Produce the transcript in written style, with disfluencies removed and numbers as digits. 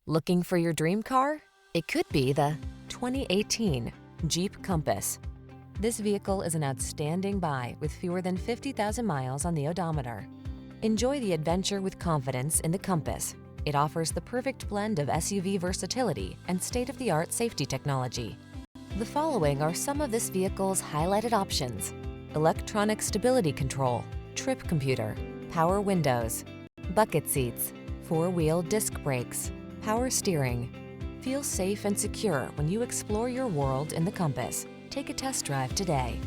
Looking for your dream car? It could be the 2018 Jeep Compass. This vehicle is an outstanding buy with fewer than 50,000 miles on the odometer. Enjoy the adventure with confidence in the Compass. It offers the perfect blend of SUV versatility and state-of-the-art safety technology. The following are some of this vehicle's highlighted options: electronic stability control, trip computer, power windows, bucket seats, four-wheel disc brakes, power steering. Feel safe and secure when you explore your world in the Compass. Take a test drive today.